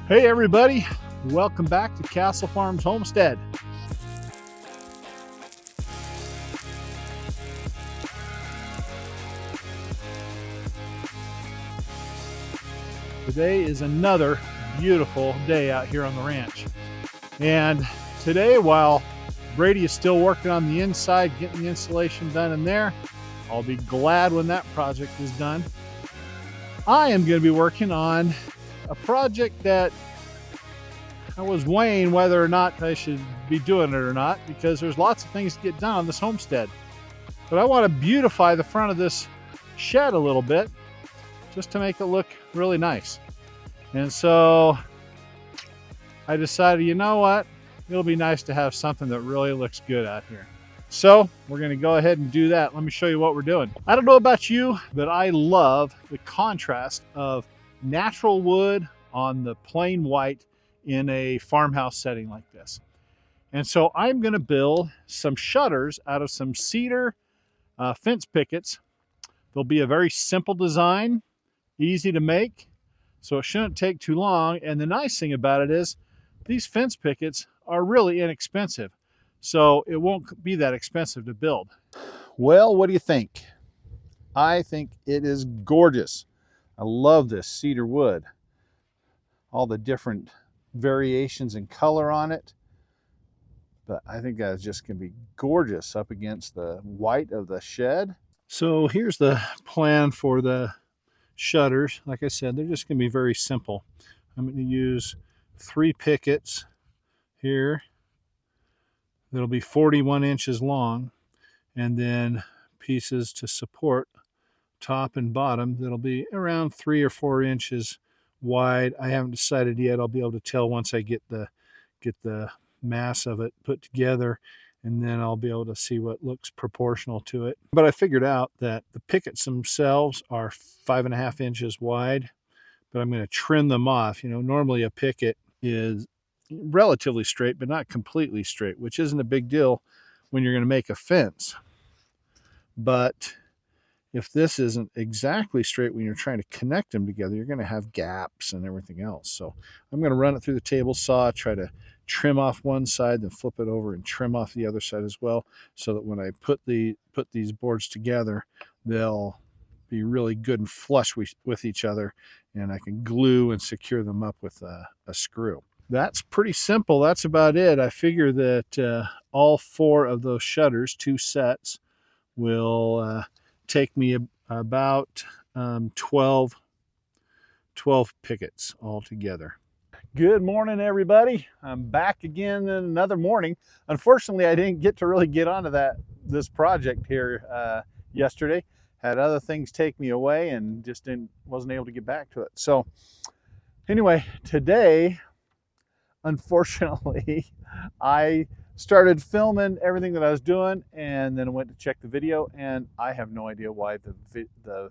Hey everybody, welcome back to Castle Farms Homestead. Today is another beautiful day out here on the ranch. And today, while Brady is still working on the inside, getting the insulation done in there, I'll be glad when that project is done. I am going to be working on a project that I was weighing whether or not I should be doing it or not, because there's lots of things to get done on this homestead. But I want to beautify the front of this shed a little bit just to make it look really nice. And so I decided, you know what? It'll be nice to have something that really looks good out here. So we're going to go ahead and do that. Let me show you what we're doing. I don't know about you, but I love the contrast of natural wood on the plain white in a farmhouse setting like this. And so I'm going to build some shutters out of some cedar fence pickets. They'll be a very simple design, easy to make, so it shouldn't take too long. And the nice thing about it is these fence pickets are really inexpensive, so it won't be that expensive to build. Well, what do you think? I think it is gorgeous. I love this cedar wood. All the different variations in color on it. But I think that's just going to be gorgeous up against the white of the shed. So here's the plan for the shutters. Like I said, they're just going to be very simple. I'm going to use 3 pickets here. That'll be 41 inches long, and then pieces to support top and bottom that'll be around 3 or 4 inches wide. I haven't decided yet. I'll be able to tell once I get the mass of it put together, and then I'll be able to see what looks proportional to it. But I figured out that the pickets themselves are 5.5 inches wide, but I'm going to trim them off. You know, normally a picket is relatively straight, but not completely straight, which isn't a big deal when you're going to make a fence. But if this isn't exactly straight when you're trying to connect them together, you're going to have gaps and everything else. So I'm going to run it through the table saw, try to trim off one side, then flip it over and trim off the other side as well, so that when I put these boards together, they'll be really good and flush with each other, and I can glue and secure them up with a screw. That's pretty simple. That's about it. I figure that all 4 of those shutters, 2 sets, will take me about 12 pickets altogether. Good morning, everybody. I'm back again in another morning. Unfortunately, I didn't get to really get onto this project here yesterday. Had other things take me away and just wasn't able to get back to it. So anyway, today, unfortunately, I started filming everything that I was doing, and then I went to check the video, and I have no idea why the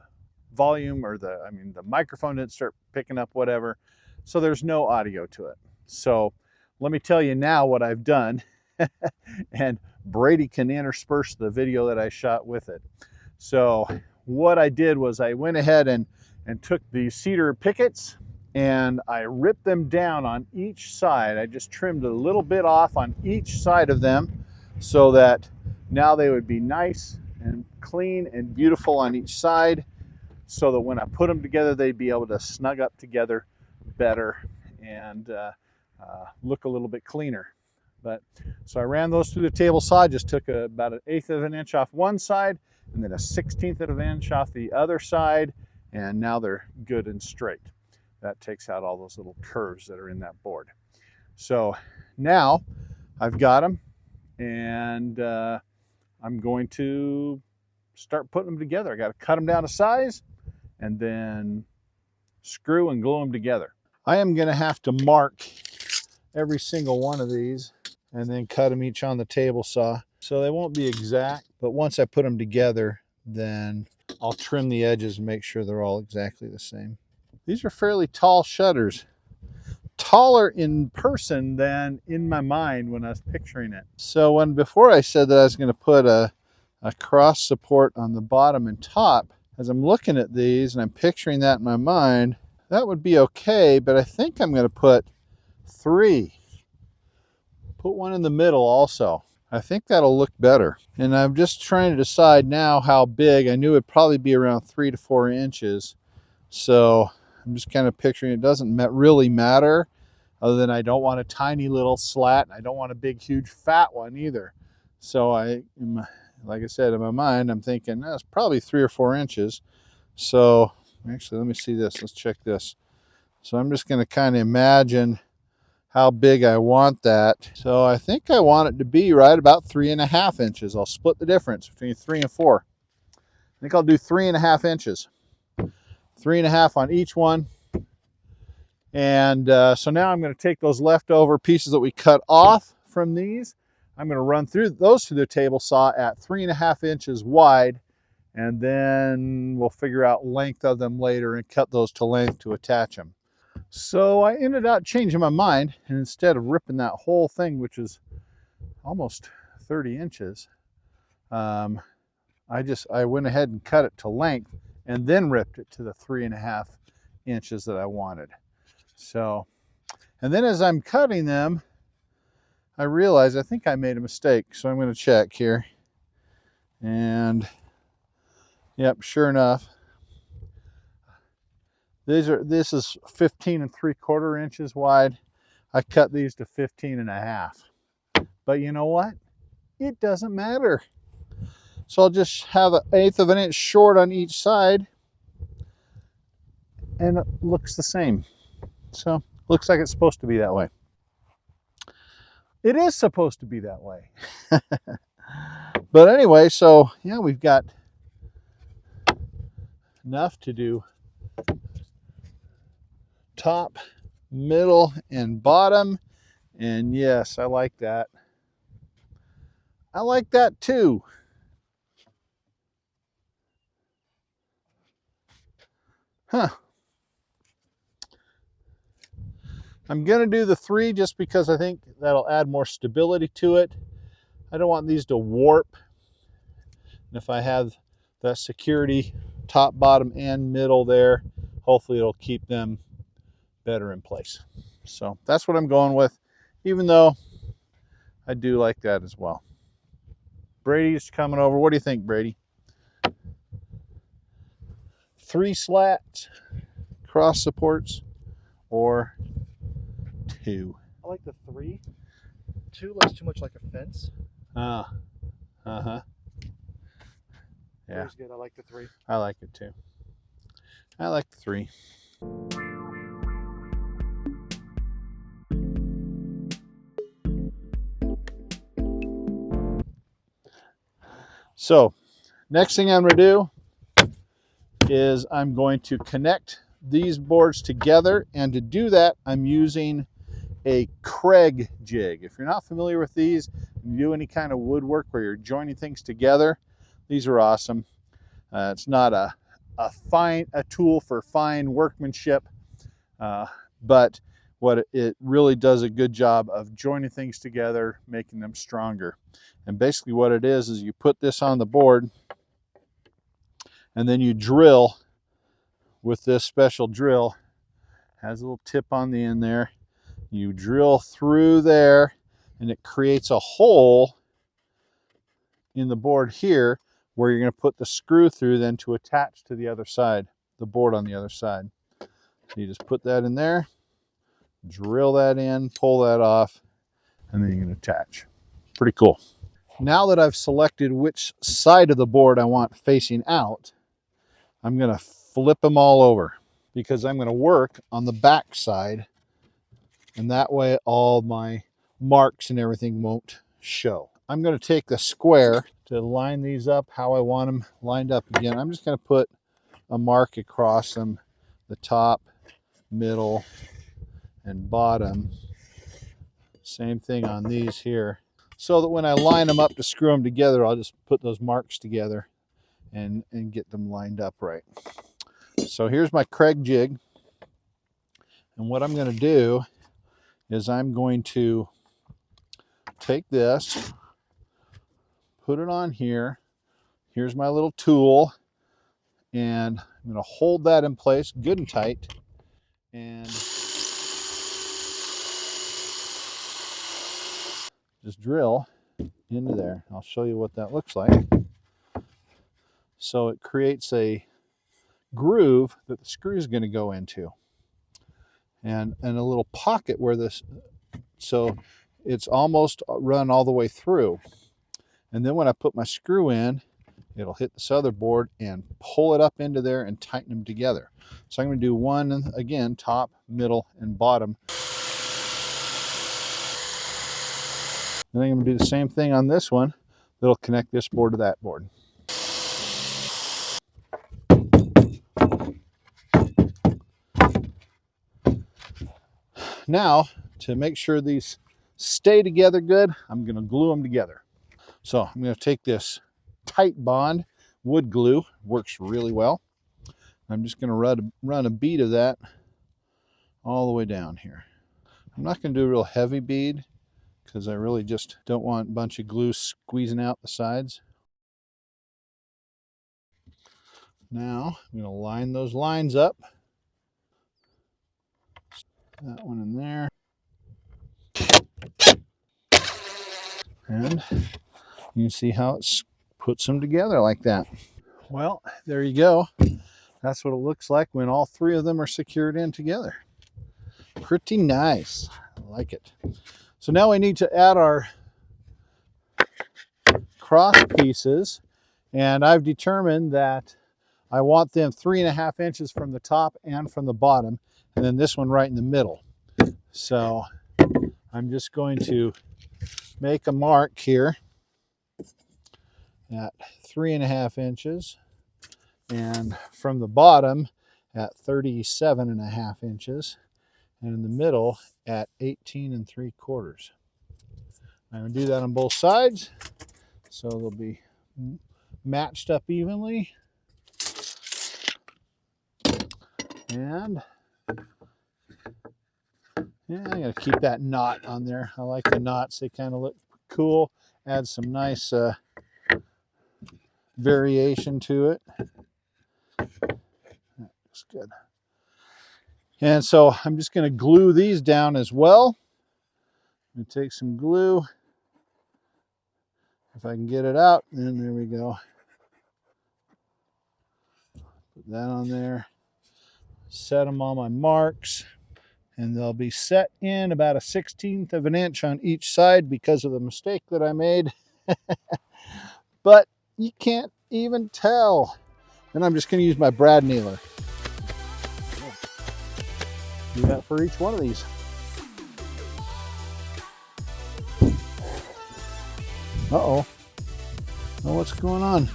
volume or the microphone didn't start picking up whatever. So there's no audio to it. So let me tell you now what I've done, and Brady can intersperse the video that I shot with it. So what I did was I went ahead and took the cedar pickets, and I ripped them down on each side. I just trimmed a little bit off on each side of them, so that now they would be nice and clean and beautiful on each side, so that when I put them together, they'd be able to snug up together better and look a little bit cleaner. So I ran those through the table saw, just took about 1/8 of an inch off one side, and then 1/16 of an inch off the other side, and now they're good and straight. That takes out all those little curves that are in that board. So now I've got them, and I'm going to start putting them together. I got to cut them down to size and then screw and glue them together. I am going to have to mark every single one of these and then cut them each on the table saw, so they won't be exact, but once I put them together, then I'll trim the edges and make sure they're all exactly the same. These are fairly tall shutters, taller in person than in my mind when I was picturing it. So before I said that I was going to put a cross support on the bottom and top, as I'm looking at these and I'm picturing that in my mind, that would be okay, but I think I'm going to put 3. Put one in the middle also. I think that'll look better. And I'm just trying to decide now how big. I knew it'd probably be around 3 to 4 inches. So I'm just kind of picturing it doesn't really matter, other than I don't want a tiny little slat. I don't want a big, huge, fat one either. So like I said, in my mind, I'm thinking that's probably 3 or 4 inches. So actually, let me see this. Let's check this. So I'm just going to kind of imagine how big I want that. So I think I want it to be right about 3.5 inches. I'll split the difference between 3 and 4. I think I'll do 3.5 inches. 3.5 on each one. And so now I'm going to take those leftover pieces that we cut off from these. I'm going to run through the table saw at 3.5 inches wide, and then we'll figure out length of them later and cut those to length to attach them. So I ended up changing my mind, and instead of ripping that whole thing, which is almost 30 inches, I went ahead and cut it to length and then ripped it to the 3.5 inches that I wanted. So, and then as I'm cutting them, I realized I think I made a mistake. So I'm going to check here. And yep, sure enough, this is 15 3/4 inches wide. I cut these to 15.5. But you know what? It doesn't matter. So I'll just have 1/8 of an inch short on each side, and it looks the same. So looks like it's supposed to be that way. It is supposed to be that way. But anyway, so yeah, we've got enough to do top, middle, and bottom. And yes, I like that. I like that too. Huh. I'm going to do the 3 just because I think that'll add more stability to it. I don't want these to warp. And if I have that security top, bottom, and middle there, hopefully it'll keep them better in place. So that's what I'm going with, even though I do like that as well. Brady's coming over. What do you think, Brady? 3 slats, cross supports, or 2? I like the 3. 2 looks too much like a fence. Uh-huh. Yeah. Three's good. I like the 3. I like it too. I like the 3. So next thing I'm going to do is I'm going to connect these boards together, and to do that I'm using a Craig jig. If you're not familiar with these, you do any kind of woodwork where you're joining things together, these are awesome. It's not a tool for fine workmanship, but what it really does a good job of joining things together, making them stronger. And basically what it is you put this on the board, and then you drill with this special drill. Has a little tip on the end there. You drill through there, and it creates a hole in the board here where you're going to put the screw through then to attach to the other side, the board on the other side. So you just put that in there, drill that in, pull that off, and then you can attach. Pretty cool. Now that I've selected which side of the board I want facing out, I'm going to flip them all over, because I'm going to work on the back side, and that way all my marks and everything won't show. I'm going to take the square to line these up how I want them lined up again. I'm just going to put a mark across them, the top, middle, and bottom. Same thing on these here, so that when I line them up to screw them together, I'll just put those marks together and get them lined up right. So here's my Craig jig, and what I'm going to do is I'm going to take this, put it on here. Here's my little tool, and I'm going to hold that in place good and tight, and just drill into there. I'll show you what that looks like. So it creates a groove that the screw is going to go into, and a little pocket where this, so it's almost run all the way through. And then when I put my screw in, it'll hit this other board and pull it up into there and tighten them together. So I'm going to do one again, top, middle, and bottom. Then I'm going to do the same thing on this one. That'll connect this board to that board. Now, to make sure these stay together good, I'm going to glue them together. So I'm going to take this tight bond wood glue, works really well. I'm just going to run a bead of that all the way down here. I'm not going to do a real heavy bead because I really just don't want a bunch of glue squeezing out the sides. Now I'm going to line those lines up. That one in there. And you can see how it puts them together like that. Well, there you go. That's what it looks like when all three of them are secured in together. Pretty nice. I like it. So now we need to add our cross pieces, and I've determined that I want them 3.5 inches from the top and from the bottom, and then this one right in the middle. So I'm just going to make a mark here at 3.5 inches, and from the bottom at 37.5 inches, and in the middle at 18 3/4. I'm going to do that on both sides, so they'll be matched up evenly. And yeah, I'm going to keep that knot on there. I like the knots. They kind of look cool. Add some nice variation to it. That looks good. And so I'm just going to glue these down as well. I'm going to take some glue. If I can get it out, and there we go. Put that on there. Set them on my marks, and they'll be set in about 1/16 of an inch on each side because of the mistake that I made. But you can't even tell. And I'm just going to use my brad nailer. Do that for each one of these. Uh-oh. Oh, what's going on?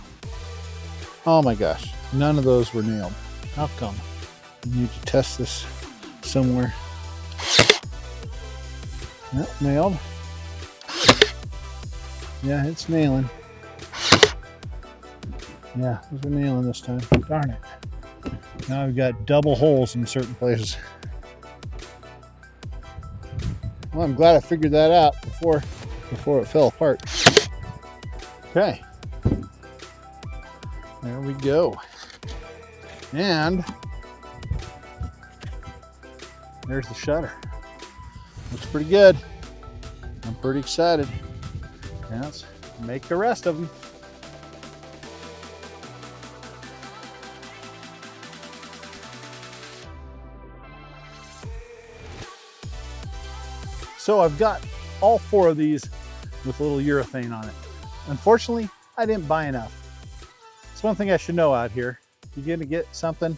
Oh my gosh, none of those were nailed. How come? I need to test this somewhere. Yep, nailed. Yeah, it's nailing. Yeah, those are nailing this time. Darn it. Now I've got double holes in certain places. Well, I'm glad I figured that out before it fell apart. Okay. There we go. And there's the shutter. Looks pretty good. I'm pretty excited. Now let's make the rest of them. So I've got all 4 of these with a little urethane on it. Unfortunately, I didn't buy enough. It's one thing I should know out here. If you're gonna get something,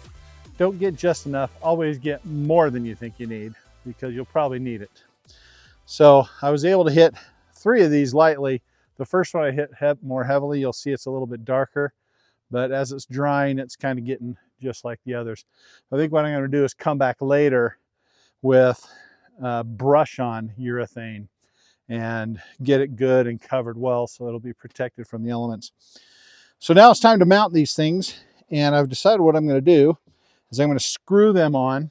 don't get just enough. Always get more than you think you need, because you'll probably need it. So I was able to hit 3 of these lightly. The first one I hit more heavily. You'll see it's a little bit darker, but as it's drying, it's kind of getting just like the others. I think what I'm gonna do is come back later with brush on urethane and get it good and covered well so it'll be protected from the elements. So now it's time to mount these things, and I've decided what I'm going to do is I'm going to screw them on.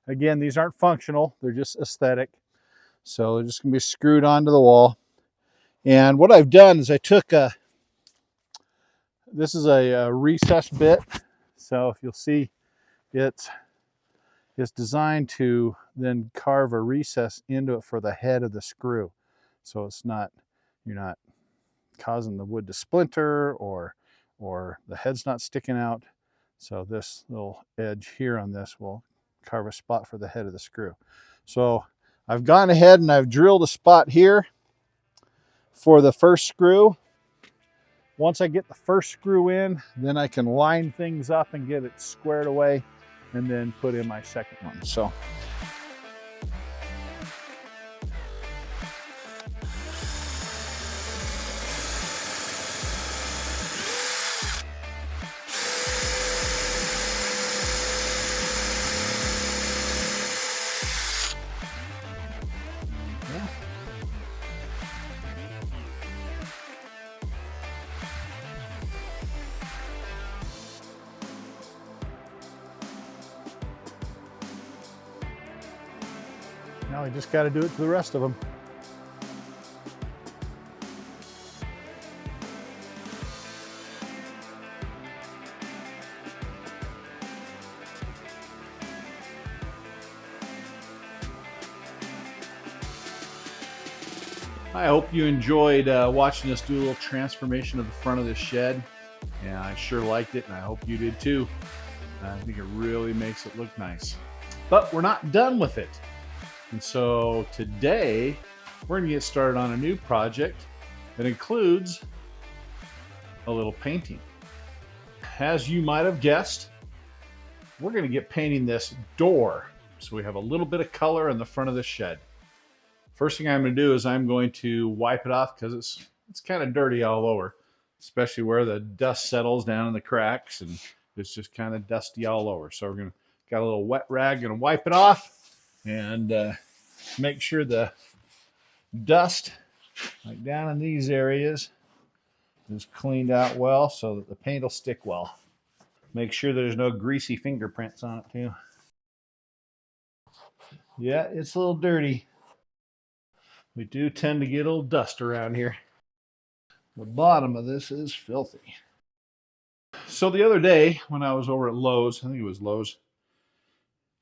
Again, these aren't functional, they're just aesthetic. So they're just going to be screwed onto the wall. And what I've done is I took this is a recessed bit. So if you'll see, it's It's designed to then carve a recess into it for the head of the screw. So it's not, you're not causing the wood to splinter or the head's not sticking out. So this little edge here on this will carve a spot for the head of the screw. So I've gone ahead and I've drilled a spot here for the first screw. Once I get the first screw in, then I can line things up and get it squared away and then put in my second one. So now I just got to do it to the rest of them. I hope you enjoyed watching us do a little transformation of the front of this shed. And I sure liked it, and I hope you did too. I think it really makes it look nice. But we're not done with it. And so today, we're going to get started on a new project that includes a little painting. As you might have guessed, we're going to get painting this door. So we have a little bit of color in the front of the shed. First thing I'm going to do is I'm going to wipe it off because it's kind of dirty all over, especially where the dust settles down in the cracks, and it's just kind of dusty all over. So we're going to got a little wet rag, going to wipe it off and make sure the dust like down in these areas is cleaned out well so that the paint will stick well. Make sure there's no greasy fingerprints on it too. Yeah, it's a little dirty. We do tend to get a little dust around here. The bottom of this is filthy. So the other day when I was over at Lowe's, I think it was Lowe's,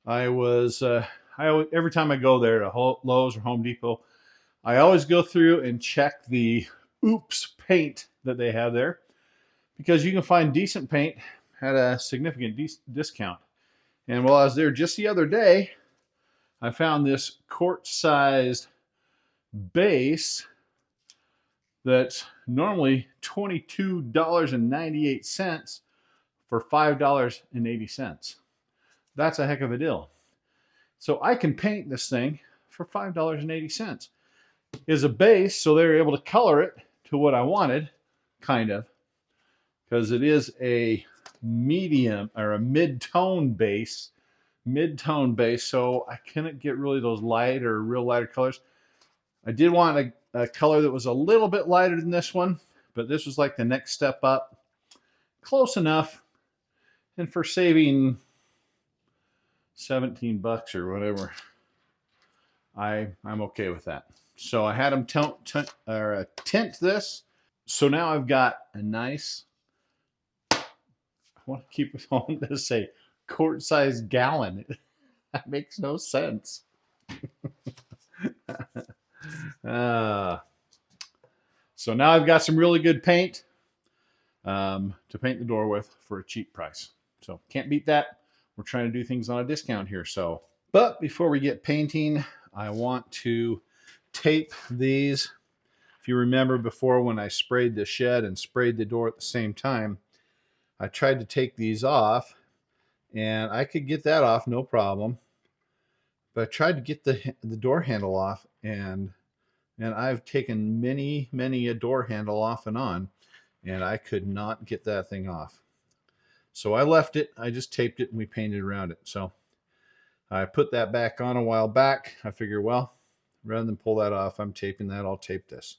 every time I go there to Lowe's or Home Depot, I always go through and check the Oops paint that they have there, because you can find decent paint at a significant discount. And while I was there just the other day, I found this quart-sized base that's normally $22.98 for $5.80. That's a heck of a deal. So I can paint this thing for $5.80. Is a base, so they're able to color it to what I wanted, kind of, because it is a medium or a mid-tone base. So I couldn't get really those light or real lighter colors. I did want a color that was a little bit lighter than this one, but this was like the next step up. Close enough. And for saving 17 bucks or whatever, I'm okay with that. So I had them tint this. So now I've got a nice, I want to keep it on to say quart-sized gallon. That makes no sense. So now I've got some really good paint to paint the door with for a cheap price. So can't beat that. We're trying to do things on a discount here. So, but before we get painting, I want to tape these. If you remember before, when I sprayed the shed and sprayed the door at the same time, I tried to take these off, and I could get that off no problem. But I tried to get the door handle off, and I've taken many a door handle off and on, and I could not get that thing off. So I left it. I just taped it and we painted around it. So I put that back on a while back. I figure, well, rather than pull that off, I'm taping that. I'll tape this.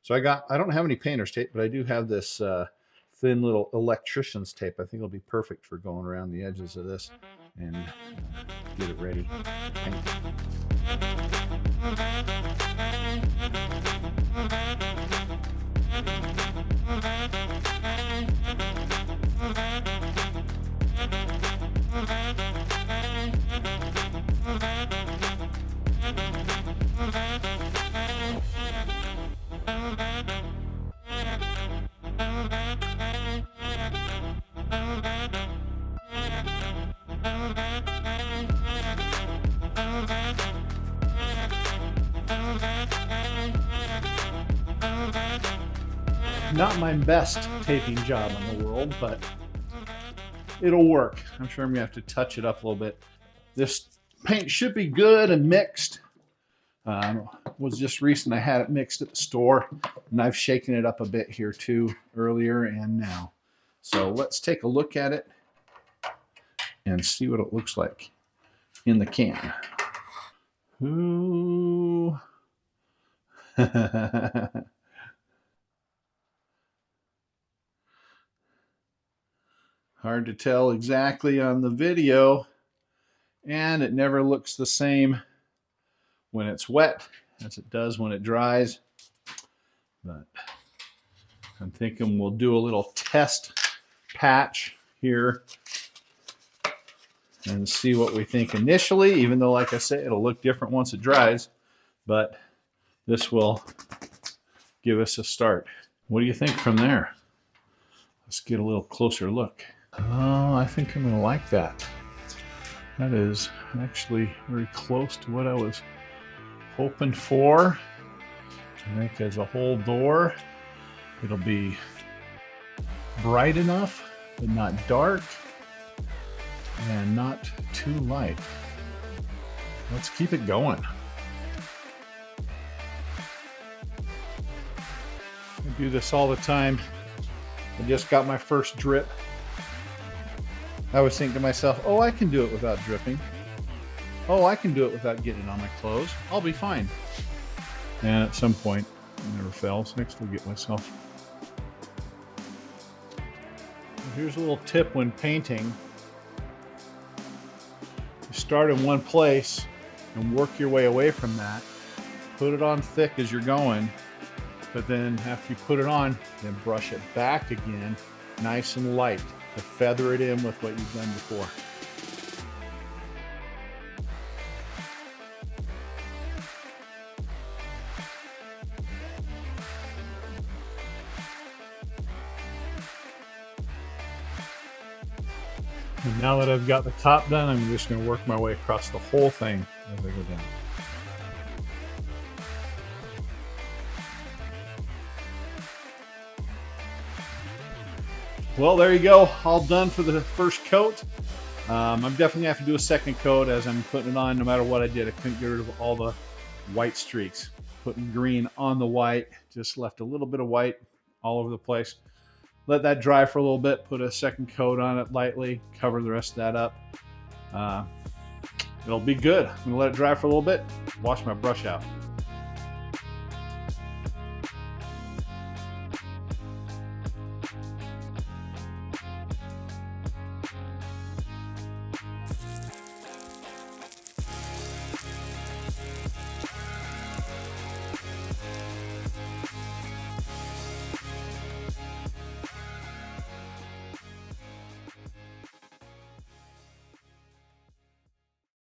So I don't have any painter's tape, but I do have this thin little electrician's tape. I think it'll be perfect for going around the edges of this and get it ready to paint. Not my best taping job in the world, but it'll work. I'm sure I'm gonna have to touch it up a little bit. This paint should be good and mixed. Was just recent. I had it mixed at the store, and I've shaken it up a bit here too, earlier and now. So let's take a look at it and see what it looks like in the can. Ooh. Hard to tell exactly on the video, and it never looks the same when it's wet as it does when it dries. But I'm thinking we'll do a little test patch here and see what we think initially, even though, like I say, it'll look different once it dries, but this will give us a start. What do you think from there? Let's get a little closer look. Oh, I think I'm gonna like that. That is actually very close to what I was hoping for. I think as a whole door, it'll be bright enough, but not dark, and not too light. Let's keep it going. I do this all the time. I just got my first drip. I was thinking to myself, oh, I can do it without dripping. Oh, I can do it without getting it on my clothes. I'll be fine. And at some point, it never fails. Next, I'll get myself. Here's a little tip when painting. You start in one place and work your way away from that. Put it on thick as you're going, but then after you put it on, then brush it back again, nice and light, to feather it in with what you've done before. And now that I've got the top done, I'm just going to work my way across the whole thing as I go down. Well, there you go, all done for the first coat. I'm definitely going to have to do a second coat as I'm putting it on. No matter what I did, I couldn't get rid of all the white streaks. Putting green on the white, just left a little bit of white all over the place. Let that dry for a little bit, put a second coat on it lightly, cover the rest of that up. It'll be good. I'm going to let it dry for a little bit, wash my brush out.